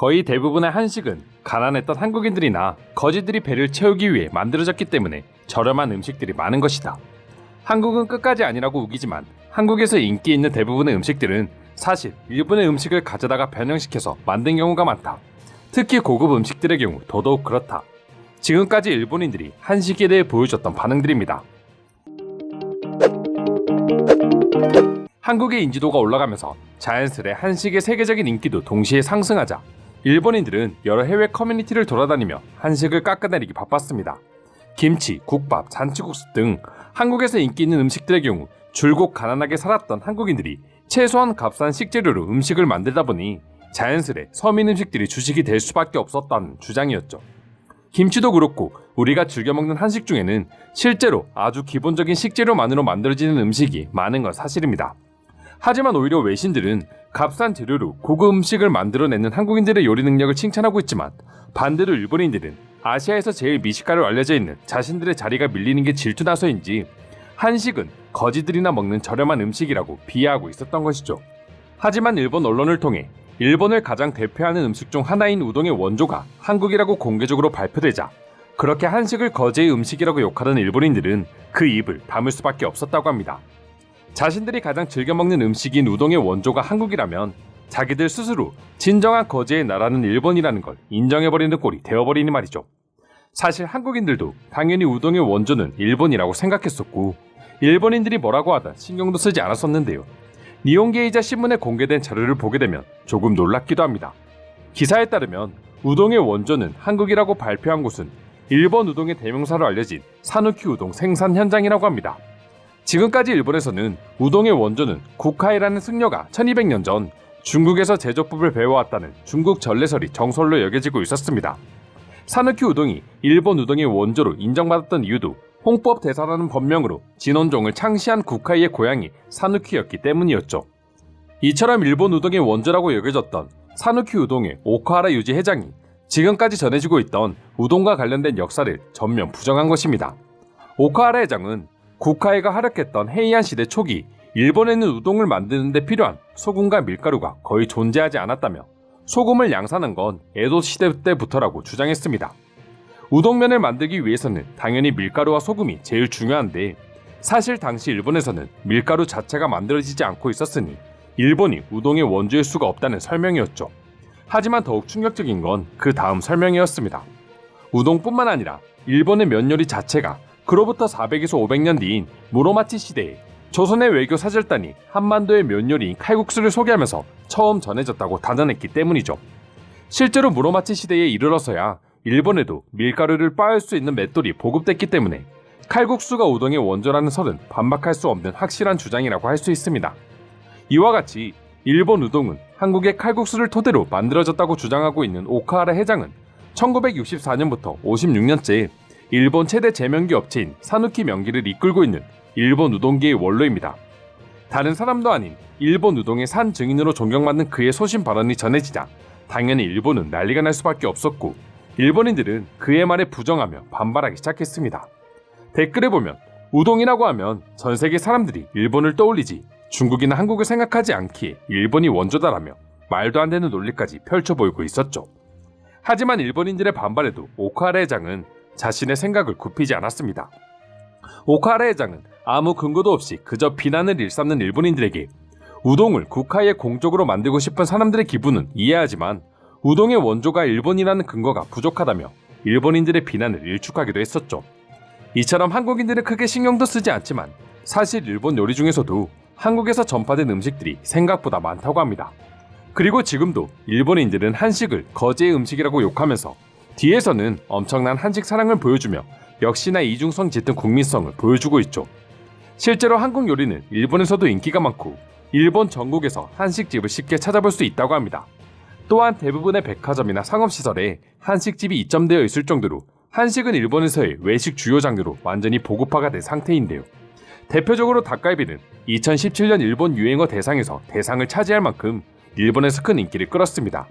거의 대부분의 한식은 가난했던 한국인들이나 거지들이 배를 채우기 위해 만들어졌기 때문에 저렴한 음식들이 많은 것이다. 한국은 끝까지 아니라고 우기지만 한국에서 인기 있는 대부분의 음식들은 사실 일본의 음식을 가져다가 변형시켜서 만든 경우가 많다. 특히 고급 음식들의 경우 더더욱 그렇다. 지금까지 일본인들이 한식에 대해 보여줬던 반응들입니다. 한국의 인지도가 올라가면서 자연스레 한식의 세계적인 인기도 동시에 상승하자 일본인들은 여러 해외 커뮤니티를 돌아다니며 한식을 깎아내리기 바빴습니다. 김치, 국밥, 잔치국수 등 한국에서 인기 있는 음식들의 경우 줄곧 가난하게 살았던 한국인들이 최소한 값싼 식재료로 음식을 만들다 보니 자연스레 서민 음식들이 주식이 될 수밖에 없었다는 주장이었죠. 김치도 그렇고 우리가 즐겨 먹는 한식 중에는 실제로 아주 기본적인 식재료만으로 만들어지는 음식이 많은 건 사실입니다. 하지만 오히려 외신들은 값싼 재료로 고급 음식을 만들어내는 한국인들의 요리 능력을 칭찬하고 있지만 반대로 일본인들은 아시아에서 제일 미식가로 알려져 있는 자신들의 자리가 밀리는 게 질투나서인지 한식은 거지들이나 먹는 저렴한 음식이라고 비하하고 있었던 것이죠. 하지만 일본 언론을 통해 일본을 가장 대표하는 음식 중 하나인 우동의 원조가 한국이라고 공개적으로 발표되자 그렇게 한식을 거지의 음식이라고 욕하던 일본인들은 그 입을 다물 수밖에 없었다고 합니다. 자신들이 가장 즐겨 먹는 음식인 우동의 원조가 한국이라면 자기들 스스로 진정한 거지의 나라는 일본이라는 걸 인정해버리는 꼴이 되어버리니 말이죠. 사실 한국인들도 당연히 우동의 원조는 일본이라고 생각했었고 일본인들이 뭐라고 하든 신경도 쓰지 않았었는데요. 니혼게이자 신문에 공개된 자료를 보게 되면 조금 놀랍기도 합니다. 기사에 따르면 우동의 원조는 한국이라고 발표한 곳은 일본 우동의 대명사로 알려진 사누키 우동 생산 현장이라고 합니다. 지금까지 일본에서는 우동의 원조는 국하이라는 승려가 1200년 전 중국에서 제조법을 배워왔다는 중국 전래설이 정설로 여겨지고 있었습니다. 사누키 우동이 일본 우동의 원조로 인정받았던 이유도 홍법 대사라는 법명으로 진원종을 창시한 국하이의 고향이 사누키였기 때문이었죠. 이처럼 일본 우동의 원조라고 여겨졌던 사누키 우동의 오카하라 유지 회장이 지금까지 전해지고 있던 우동과 관련된 역사를 전면 부정한 것입니다. 오카하라 회장은 국하이가 활약했던 헤이안 시대 초기 일본에는 우동을 만드는 데 필요한 소금과 밀가루가 거의 존재하지 않았다며 소금을 양산한 건 에도 시대 때부터라고 주장했습니다. 우동면을 만들기 위해서는 당연히 밀가루와 소금이 제일 중요한데 사실 당시 일본에서는 밀가루 자체가 만들어지지 않고 있었으니 일본이 우동의 원조일 수가 없다는 설명이었죠. 하지만 더욱 충격적인 건 그 다음 설명이었습니다. 우동뿐만 아니라 일본의 면 요리 자체가 그로부터 400에서 500년 뒤인 무로마치 시대에 조선의 외교 사절단이 한반도의 면 요리인 칼국수를 소개하면서 처음 전해졌다고 단언했기 때문이죠. 실제로 무로마치 시대에 이르러서야 일본에도 밀가루를 빻을 수 있는 맷돌이 보급됐기 때문에 칼국수가 우동의 원조라는 설은 반박할 수 없는 확실한 주장이라고 할 수 있습니다. 이와 같이 일본 우동은 한국의 칼국수를 토대로 만들어졌다고 주장하고 있는 오카하라 회장은 1964년부터 56년째 일본 최대 제면기 업체인 사누키 명기를 이끌고 있는 일본 우동계의 원로입니다. 다른 사람도 아닌 일본 우동의 산 증인으로 존경받는 그의 소신 발언이 전해지자 당연히 일본은 난리가 날 수밖에 없었고 일본인들은 그의 말에 부정하며 반발하기 시작했습니다. 댓글에 보면 우동이라고 하면 전 세계 사람들이 일본을 떠올리지 중국이나 한국을 생각하지 않기에 일본이 원조다라며 말도 안 되는 논리까지 펼쳐 보이고 있었죠. 하지만 일본인들의 반발에도 오카하라 회장은 자신의 생각을 굽히지 않았습니다. 오카하라 회장은 아무 근거도 없이 그저 비난을 일삼는 일본인들에게 우동을 국하의 공적으로 만들고 싶은 사람들의 기분은 이해하지만 우동의 원조가 일본이라는 근거가 부족하다며 일본인들의 비난을 일축하기도 했었죠. 이처럼 한국인들은 크게 신경도 쓰지 않지만 사실 일본 요리 중에서도 한국에서 전파된 음식들이 생각보다 많다고 합니다. 그리고 지금도 일본인들은 한식을 거지의 음식이라고 욕하면서 뒤에서는 엄청난 한식 사랑을 보여주며 역시나 이중성 짙은 국민성을 보여주고 있죠. 실제로 한국 요리는 일본에서도 인기가 많고 일본 전국에서 한식집을 쉽게 찾아볼 수 있다고 합니다. 또한 대부분의 백화점이나 상업시설에 한식집이 입점되어 있을 정도로 한식은 일본에서의 외식 주요 장르로 완전히 보급화가 된 상태인데요. 대표적으로 닭갈비는 2017년 일본 유행어 대상에서 대상을 차지할 만큼 일본에서 큰 인기를 끌었습니다.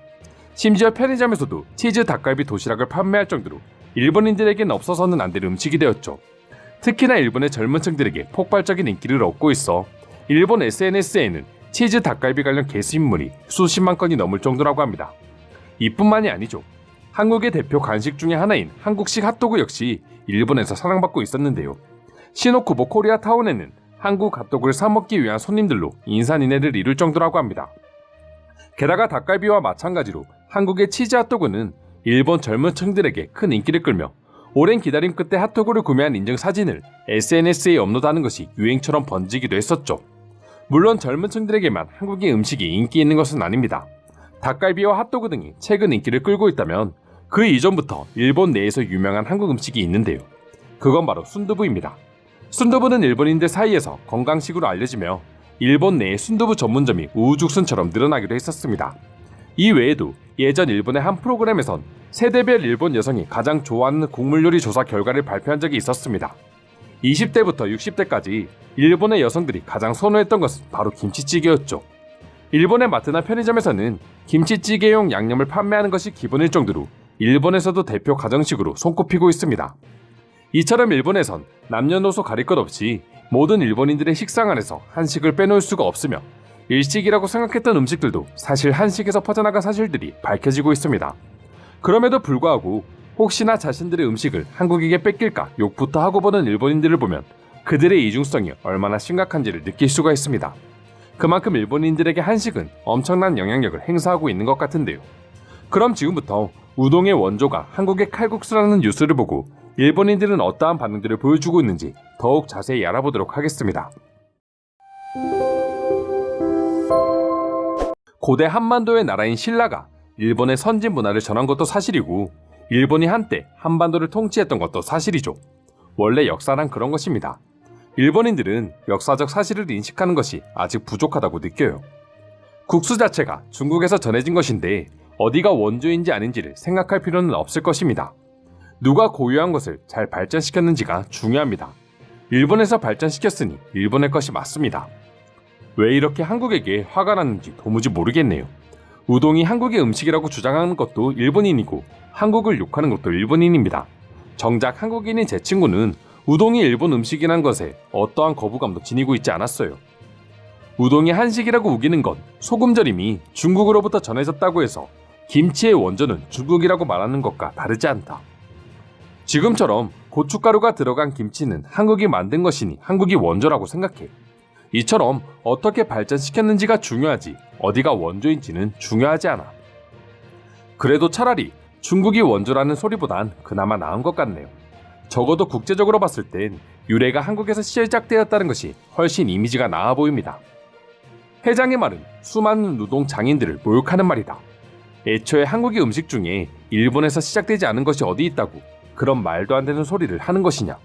심지어 편의점에서도 치즈 닭갈비 도시락을 판매할 정도로 일본인들에겐 없어서는 안 될 음식이 되었죠. 특히나 일본의 젊은 층들에게 폭발적인 인기를 얻고 있어 일본 SNS에는 치즈 닭갈비 관련 게시물이 수십만 건이 넘을 정도라고 합니다. 이뿐만이 아니죠. 한국의 대표 간식 중에 하나인 한국식 핫도그 역시 일본에서 사랑받고 있었는데요. 시노쿠보 코리아타운에는 한국 핫도그를 사 먹기 위한 손님들로 인산인해를 이룰 정도라고 합니다. 게다가 닭갈비와 마찬가지로 한국의 치즈 핫도그는 일본 젊은 층들에게 큰 인기를 끌며 오랜 기다림 끝에 핫도그를 구매한 인증 사진을 SNS에 업로드하는 것이 유행처럼 번지기도 했었죠. 물론 젊은 층들에게만 한국의 음식이 인기 있는 것은 아닙니다. 닭갈비와 핫도그 등이 최근 인기를 끌고 있다면 그 이전부터 일본 내에서 유명한 한국 음식이 있는데요. 그건 바로 순두부입니다. 순두부는 일본인들 사이에서 건강식으로 알려지며 일본 내의 순두부 전문점이 우후죽순처럼 늘어나기도 했었습니다. 이 외에도 예전 일본의 한 프로그램에선 세대별 일본 여성이 가장 좋아하는 국물 요리 조사 결과를 발표한 적이 있었습니다. 20대부터 60대까지 일본의 여성들이 가장 선호했던 것은 바로 김치찌개였죠. 일본의 마트나 편의점에서는 김치찌개용 양념을 판매하는 것이 기본일 정도로 일본에서도 대표 가정식으로 손꼽히고 있습니다. 이처럼 일본에선 남녀노소 가릴 것 없이 모든 일본인들의 식상 안에서 한식을 빼놓을 수가 없으며 일식이라고 생각했던 음식들도 사실 한식에서 퍼져나간 사실들이 밝혀지고 있습니다. 그럼에도 불구하고 혹시나 자신들의 음식을 한국에게 뺏길까 욕부터 하고 보는 일본인들을 보면 그들의 이중성이 얼마나 심각한지를 느낄 수가 있습니다. 그만큼 일본인들에게 한식은 엄청난 영향력을 행사하고 있는 것 같은데요. 그럼 지금부터 우동의 원조가 한국의 칼국수라는 뉴스를 보고 일본인들은 어떠한 반응들을 보여주고 있는지 더욱 자세히 알아보도록 하겠습니다. 고대 한반도의 나라인 신라가 일본의 선진 문화를 전한 것도 사실이고 일본이 한때 한반도를 통치했던 것도 사실이죠. 원래 역사란 그런 것입니다. 일본인들은 역사적 사실을 인식하는 것이 아직 부족하다고 느껴요. 국수 자체가 중국에서 전해진 것인데 어디가 원조인지 아닌지를 생각할 필요는 없을 것입니다. 누가 고유한 것을 잘 발전시켰는지가 중요합니다. 일본에서 발전시켰으니 일본의 것이 맞습니다. 왜 이렇게 한국에게 화가 났는지 도무지 모르겠네요. 우동이 한국의 음식이라고 주장하는 것도 일본인이고 한국을 욕하는 것도 일본인입니다. 정작 한국인인 제 친구는 우동이 일본 음식이란 것에 어떠한 거부감도 지니고 있지 않았어요. 우동이 한식이라고 우기는 건 소금절임이 중국으로부터 전해졌다고 해서 김치의 원조는 중국이라고 말하는 것과 다르지 않다. 지금처럼 고춧가루가 들어간 김치는 한국이 만든 것이니 한국이 원조라고 생각해. 이처럼 어떻게 발전시켰는지가 중요하지 어디가 원조인지는 중요하지 않아. 그래도 차라리 중국이 원조라는 소리보단 그나마 나은 것 같네요. 적어도 국제적으로 봤을 땐 유래가 한국에서 시작되었다는 것이 훨씬 이미지가 나아 보입니다. 회장의 말은 수많은 우동 장인들을 모욕하는 말이다. 애초에 한국의 음식 중에 일본에서 시작되지 않은 것이 어디 있다고 그런 말도 안 되는 소리를 하는 것이냐.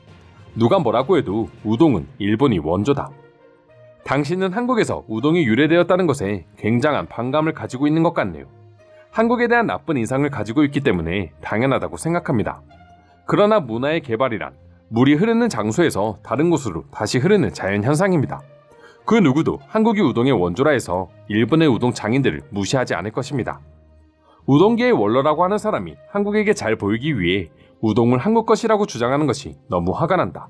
누가 뭐라고 해도 우동은 일본이 원조다. 당신은 한국에서 우동이 유래되었다는 것에 굉장한 반감을 가지고 있는 것 같네요. 한국에 대한 나쁜 인상을 가지고 있기 때문에 당연하다고 생각합니다. 그러나 문화의 개발이란 물이 흐르는 장소에서 다른 곳으로 다시 흐르는 자연현상입니다. 그 누구도 한국이 우동의 원조라 해서 일본의 우동 장인들을 무시하지 않을 것입니다. 우동계의 원로라고 하는 사람이 한국에게 잘 보이기 위해 우동을 한국 것이라고 주장하는 것이 너무 화가 난다.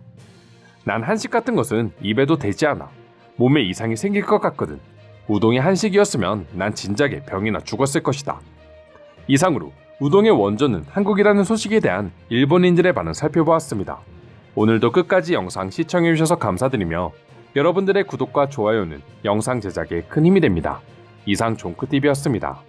난 한식 같은 것은 입에도 대지 않아. 몸에 이상이 생길 것 같거든. 우동이 한식이었으면 난 진작에 병이나 죽었을 것이다. 이상으로 우동의 원조는 한국이라는 소식에 대한 일본인들의 반응 살펴보았습니다. 오늘도 끝까지 영상 시청해주셔서 감사드리며 여러분들의 구독과 좋아요는 영상 제작에 큰 힘이 됩니다. 이상 종크TV였습니다.